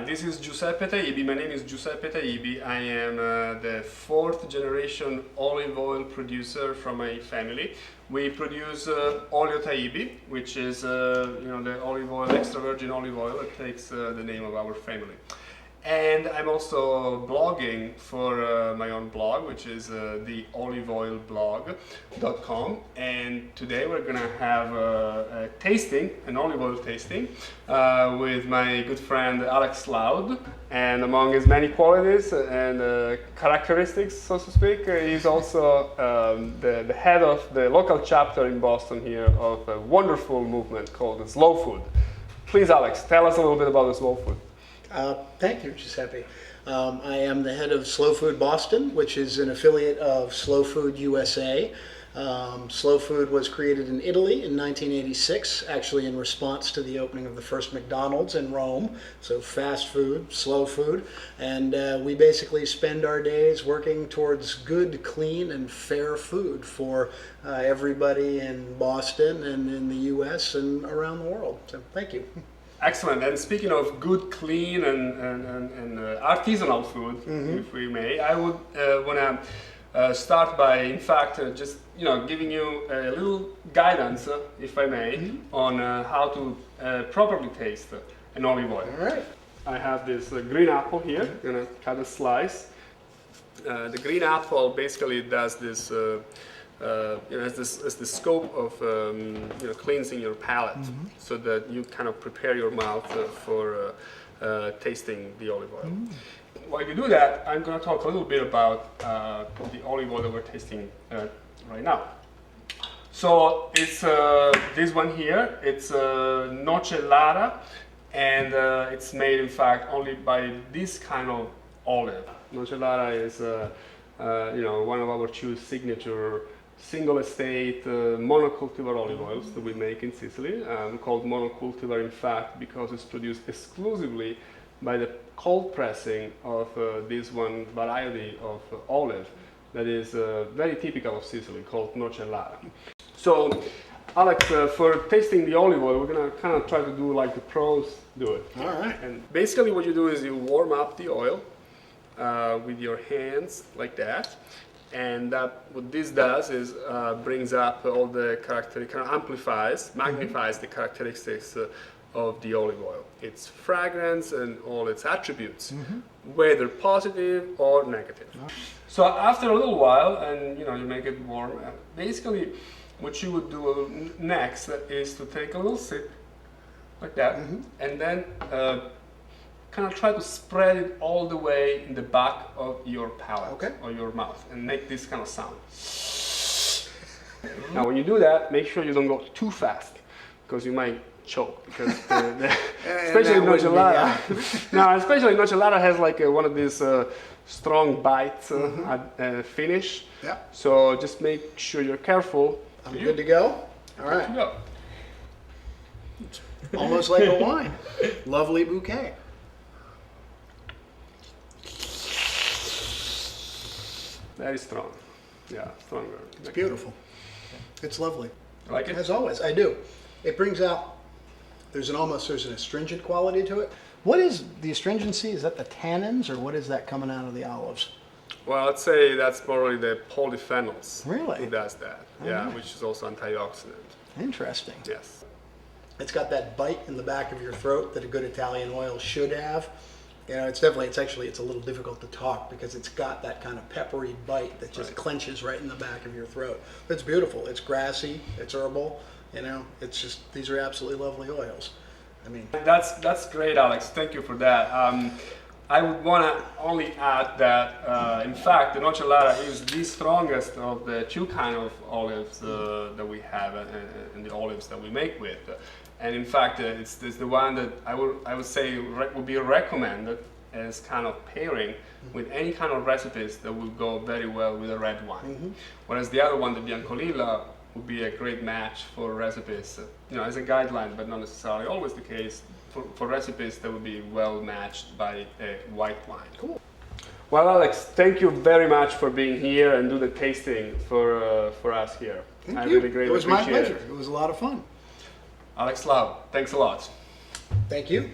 this is Giuseppe Taibi. My name is Giuseppe Taibi. I am the fourth generation olive oil producer from my family. We produce Olio Taibi, which is the olive oil, extra virgin olive oil that takes the name of our family. And I'm also blogging for my own blog, which is the oliveoilblog.com. And today we're gonna have a tasting, an olive oil tasting, with my good friend Alex Loud. And among his many qualities and characteristics, so to speak, he's also the head of the local chapter in Boston here of a wonderful movement called the Slow Food. Please, Alex, tell us a little bit about the Slow Food. Thank you, Giuseppe. I am the head of Slow Food Boston, which is an affiliate of Slow Food USA. Slow Food was created in Italy in 1986, actually in response to the opening of the first McDonald's in Rome. So fast food, slow food. And we basically spend our days working towards good, clean, and fair food for everybody in Boston and in the US and around the world. So thank you. Excellent. And speaking of good, clean, and artisanal food, if we may, I would want to start by, in fact, just giving you a little guidance, if I may, on how to properly taste an olive oil. All right. I have this green apple here. I'm gonna cut a slice. The green apple basically does this. Has the scope of cleansing your palate, so that you kind of prepare your mouth for tasting the olive oil. While you do that, I'm going to talk a little bit about the olive oil that we're tasting right now. So it's this one here. It's Nocellara, and it's made, in fact, only by this kind of olive. Nocellara is one of our two signature single estate monocultivar olive oils that we make in Sicily, called monocultivar in fact because it's produced exclusively by the cold pressing of this one variety of olive that is very typical of Sicily, called Nocellara. So Alex, for tasting the olive oil, we're gonna kind of try to do like the pros do it. All right. And basically what you do is you warm up the oil with your hands like that. And what this does is brings up all the characteristics, kind of amplifies, magnifies the characteristics of the olive oil, its fragrance and all its attributes, whether positive or negative. So after a little while, and you make it warm, basically what you would do next is to take a little sip like that, and then kind of try to spread it all the way in the back of your palate or your mouth and make this kind of sound. Now when you do that, make sure you don't go too fast because you might choke, because especially Nocellara. Now, especially Nocellara has like one of these strong bites at finish. Yeah. So just make sure you're careful. I'm good to go. All right. Good to go. Almost like a wine. Lovely bouquet. Very strong. Yeah, stronger. It's beautiful. It's lovely. You like it? As always, I do. It brings out, there's an astringent quality to it. What is the astringency? Is that the tannins, or what is that coming out of the olives? Well, I'd say that's probably the polyphenols. Really? Who does that. Yeah, which is also antioxidant. Interesting. Yes. It's got that bite in the back of your throat that a good Italian oil should have. It's a little difficult to talk because it's got that kind of peppery bite that just clenches right in the back of your throat. But it's beautiful. It's grassy. It's herbal. It's just, these are absolutely lovely oils. I mean, that's great, Alex. Thank you for that. I would want to only add that, in fact, the Nocellara is the strongest of the two kind of olives that we have and the olives that we make with. And in fact, it's the one that I would say would be recommended as kind of pairing with any kind of recipes that would go very well with a red wine. Whereas the other one, the Biancolilla, would be a great match for recipes, as a guideline, but not necessarily always the case, for recipes that would be well matched by a white wine. Cool. Well, Alex, thank you very much for being here and do the tasting for us here. Thank you. Really greatly It was my appreciate pleasure. It was a lot of fun. Alex Lau, thanks a lot. Thank you.